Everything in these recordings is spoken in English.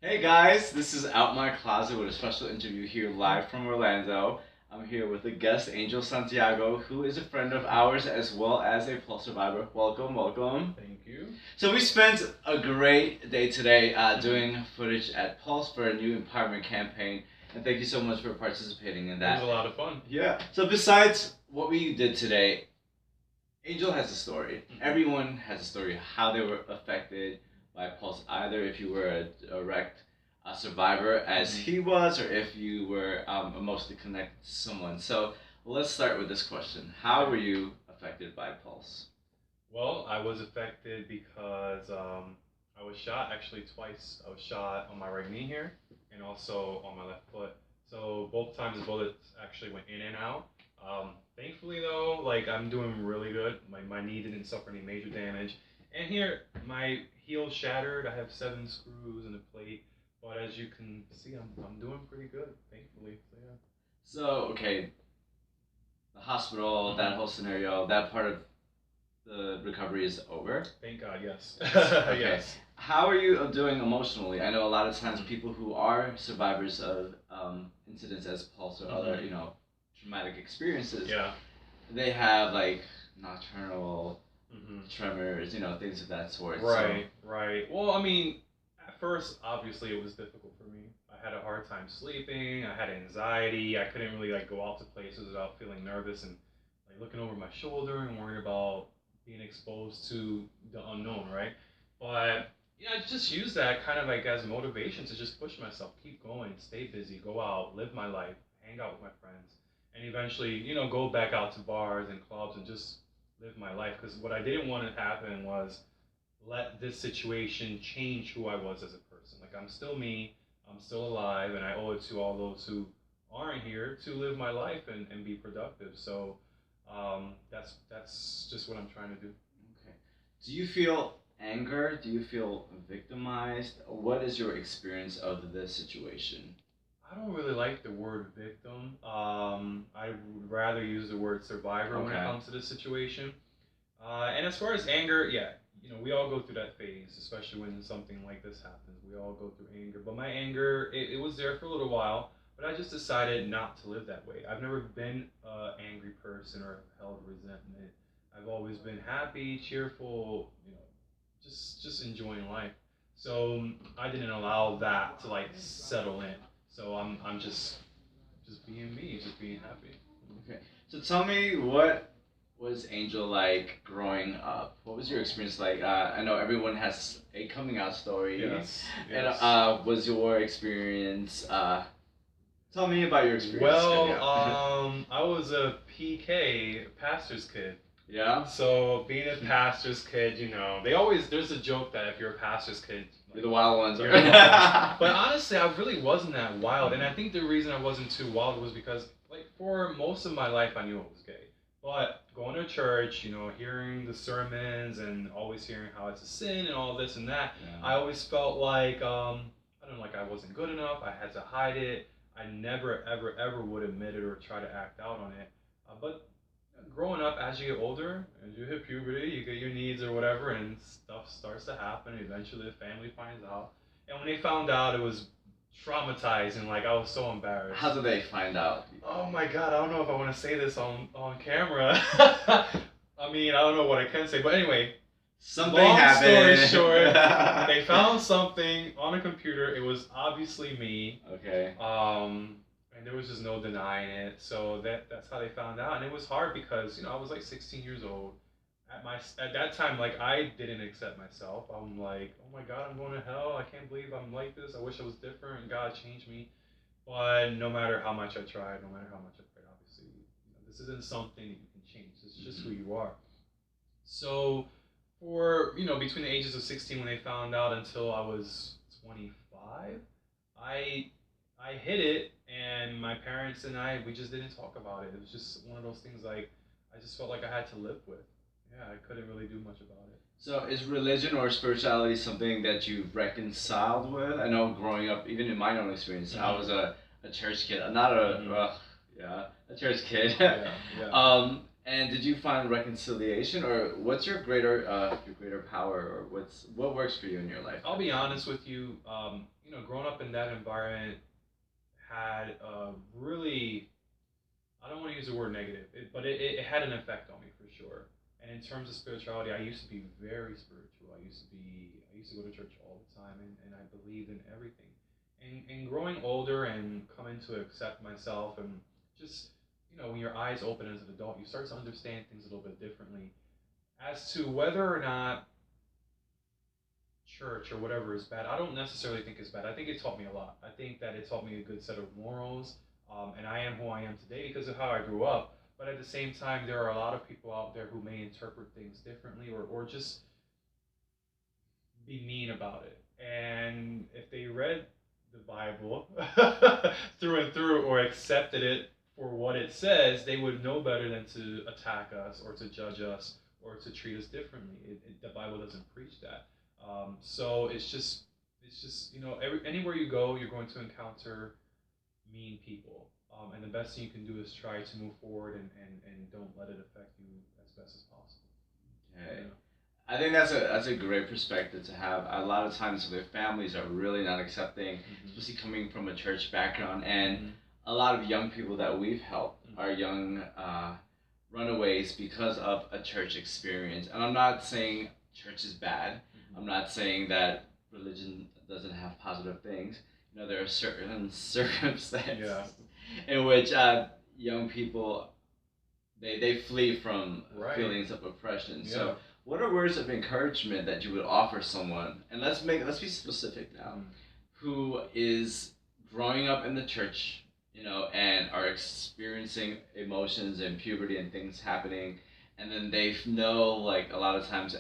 Hey guys, this is Out My Closet with a special interview here live from Orlando. I'm here with a guest, Angel Santiago, who is a friend of ours as well as a Pulse survivor. Welcome, welcome. Thank you. So we spent a great day today doing footage at Pulse for a new empowerment campaign, and thank you so much for participating in It that. was a lot of fun. Yeah. So besides what we did today, Angel has a story. Everyone has a story of how they were affected by Pulse, either if you were a direct survivor as he was, or if you were emotionally connected to someone. So let's start with this question: how were you affected by Pulse? Well, I was affected because I was shot actually twice. I was shot on my right knee here and also on my left foot. So both times the bullets actually went in and out. Thankfully though, like I'm doing really good. My knee didn't suffer any major damage. And here, my heel shattered. I have 7 screws and a plate. But as you can see, I'm doing pretty good, thankfully. So yeah. So okay, the hospital, that whole scenario, that part of the recovery is over. Thank God, yes. Okay. Yes. How are you doing emotionally? I know a lot of times people who are survivors of incidents as Pulse or other, traumatic experiences, Yeah. they have like nocturnal hmm tremors, things of that sort. Right, right. Well, I mean, at first, obviously, it was difficult for me. I had a hard time sleeping. I had anxiety. I couldn't really like go out to places without feeling nervous and like looking over my shoulder and worrying about being exposed to the unknown, right? But yeah, I just use that kind of like as motivation to just push myself, keep going, stay busy, go out, live my life, hang out with my friends, and eventually, go back out to bars and clubs and just live my life. Because what I didn't want to happen was let this situation change who I was as a person. Like I'm still me, I'm still alive, and I owe it to all those who aren't here to live my life and be productive. So that's just what I'm trying to do. Okay. Do you feel anger? Do you feel victimized? What is your experience of this situation? I don't really like the word victim. I would rather use the word survivor when it Okay. comes to this situation. And as far as anger, yeah, we all go through that phase, especially when something like this happens. We all go through anger. But my anger, it was there for a little while, but I just decided not to live that way. I've never been an angry person or held resentment. I've always been happy, cheerful, just enjoying life. So I didn't allow that to like settle in. So I'm just being me, just being happy. Okay. So tell me, what was Angel like growing up? What was your experience like? I know everyone has a coming out story. Yes. And Yes. was your experience? Tell me about your experience. Well, coming out. I was a PK, pastor's kid. Yeah. So being a pastor's kid, there's a joke that if you're a pastor's kid, You're the wild ones. you're the wild ones. But honestly, I really wasn't that wild, and I think the reason I wasn't too wild was because, like, for most of my life, I knew I was gay. But going to church, hearing the sermons and always hearing how it's a sin and all this and that, Yeah. I always felt like I don't know, like I wasn't good enough. I had to hide it. I never, ever, ever would admit it or try to act out on it. But growing up, as you get older, as you hit puberty, you get your needs or whatever, and stuff starts to happen. Eventually, the family finds out, and when they found out, it was traumatizing. Like I was so embarrassed. How did they find out? Oh my God, I don't know if I want to say this on camera. I mean, I don't know what I can say, but anyway. Something Long happened. story short, they found something on a computer. It was obviously me. Okay. And there was just no denying it. So that's how they found out, and it was hard because I was like 16 years old. At that time, like I didn't accept myself. I'm like, oh my God, I'm going to hell. I can't believe I'm like this. I wish I was different, and God changed me. But no matter how much I tried, no matter how much I prayed, obviously, this isn't something that you can change. This is just who you are. So for between the ages of 16 when they found out until I was 25, I I hid it, and my parents and we just didn't talk about it. It was just one of those things like I just felt like I had to live with. Yeah, I couldn't really do much about it. So is religion or spirituality something that you've reconciled with? I know growing up, even in my own experience, I was a church kid. Not a, Mhm. yeah, a church kid. Yeah, yeah. And did you find reconciliation, or what's your greater power, or what works for you in your life? I'll be honest with you. Growing up in that environment had a really, I don't want to use the word negative, but it had an effect on me for sure. And in terms of spirituality, I used to be very spiritual. I used to go to church all the time, and I believed in everything. And growing older and coming to accept myself, and just, when your eyes open as an adult, you start to understand things a little bit differently. As to whether or not church or whatever is bad, I don't necessarily think it's bad. I think it taught me a lot. I think that it taught me a good set of morals, and I am who I am today because of how I grew up. But at the same time, there are a lot of people out there who may interpret things differently, or just be mean about it. And if they read the Bible through and through, or accepted it for what it says, they would know better than to attack us or to judge us or to treat us differently. The Bible doesn't preach that. So it's just anywhere you go, you're going to encounter mean people. And the best thing you can do is try to move forward, and don't let it affect you as best as possible. Okay. I think that's a great perspective to have. A lot of times their families are really not accepting, especially coming from a church background, and a lot of young people that we've helped are young runaways because of a church experience. And I'm not saying church is bad. I'm not saying that religion doesn't have positive things. There are certain circumstances in which young people they flee from feelings of oppression. Yeah. So, what are words of encouragement that you would offer someone? And let's be specific now, who is growing up in the church, and are experiencing emotions and puberty and things happening, and then they know, like, a lot of times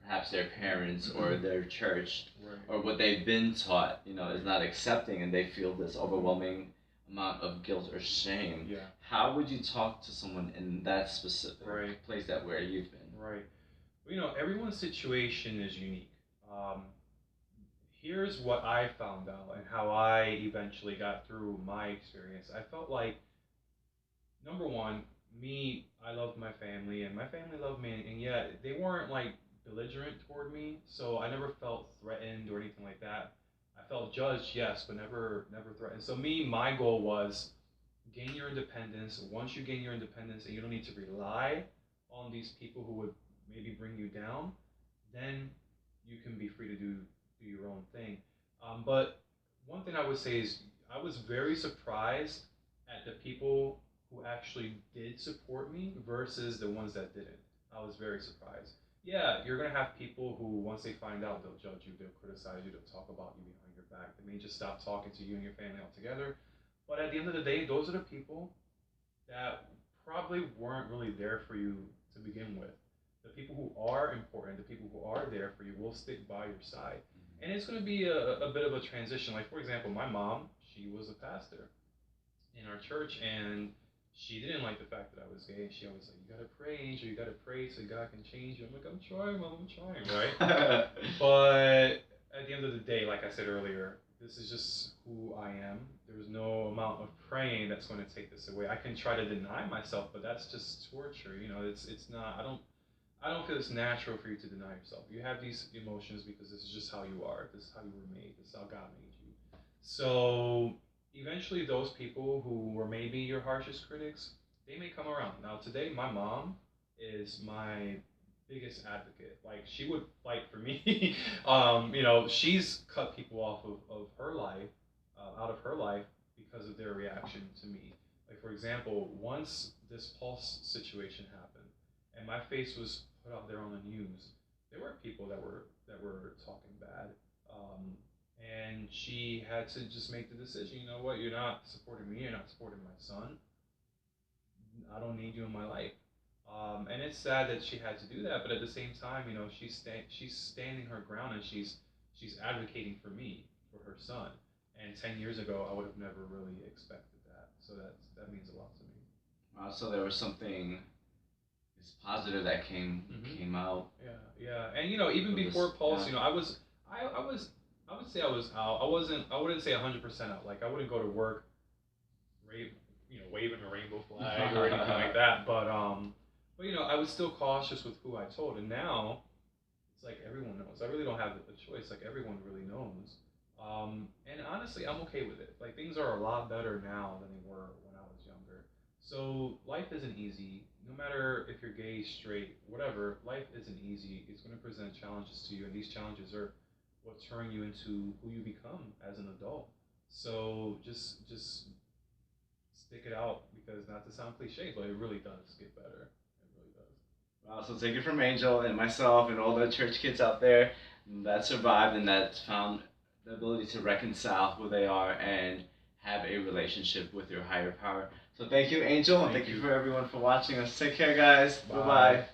perhaps their parents or their church or what they've been taught, is not accepting, and they feel this overwhelming amount of guilt or shame. Yeah. How would you talk to someone in that specific place where you've been? Right. Well, everyone's situation is unique. Here's what I found out and how I eventually got through my experience. I felt like, number one, I loved my family, and my family loved me, and yet they weren't like belligerent toward me, so I never felt threatened or anything like that. I felt judged, yes, but never threatened. So my goal was gain your independence. Once you gain your independence and you don't need to rely on these people who would maybe bring you down, then you can be free to do your own thing. But one thing I would say is I was very surprised at the people who actually did support me versus the ones that didn't. I was very surprised. Yeah, you're going to have people who, once they find out, they'll judge you, they'll criticize you, they'll talk about you behind your back. They may just stop talking to you and your family altogether. But at the end of the day, those are the people that probably weren't really there for you to begin with. The people who are important, the people who are there for you, will stick by your side. And it's going to be a bit of a transition. Like, for example, my mom, she was a pastor in our church, and she didn't like the fact that I was gay. She always said, "You gotta pray, Angel. You gotta pray so God can change you." I'm like, "I'm trying, Mom. I'm trying, right?" But at the end of the day, like I said earlier, this is just who I am. There's no amount of praying that's going to take this away. I can try to deny myself, but that's just torture. It's not. I don't feel it's natural for you to deny yourself. You have these emotions because this is just how you are. This is how you were made. This is how God made you. So eventually those people who were maybe your harshest critics, they may come around. Now today, my mom is my biggest advocate. Like, she would fight for me. She's cut people off of her life, out of her life, because of their reaction to me. Like, for example, once this Pulse situation happened, and my face was put out there on the news, there were people that were talking bad. And she had to just make the decision, you know what, you're not supporting me, you're not supporting my son. I don't need you in my life. And it's sad that she had to do that, but at the same time, she's standing her ground, and she's advocating for me, for her son. And 10 years ago, I would have never really expected that. So that means a lot to me. Wow, so there was something positive that came out. Yeah. And even before Pulse, I would say I was out. I wouldn't say 100% out. Like, I wouldn't go to work waving a rainbow flag or anything like that. But But I was still cautious with who I told, and now it's like everyone knows. I really don't have a choice. Like everyone really knows. And honestly, I'm okay with it. Like things are a lot better now than they were when I was younger. So life isn't easy. No matter if you're gay, straight, whatever, life isn't easy. It's going to present challenges to you, and these challenges are what turn you into who you become as an adult. So just stick it out because not to sound cliche, but it really does get better. It really does. Wow, so take it from Angel and myself and all the church kids out there that survived and that found the ability to reconcile who they are and have a relationship with your higher power. So thank you, Angel, and Thank thank you you. for everyone for watching us. Take care, guys. Bye Bye. bye.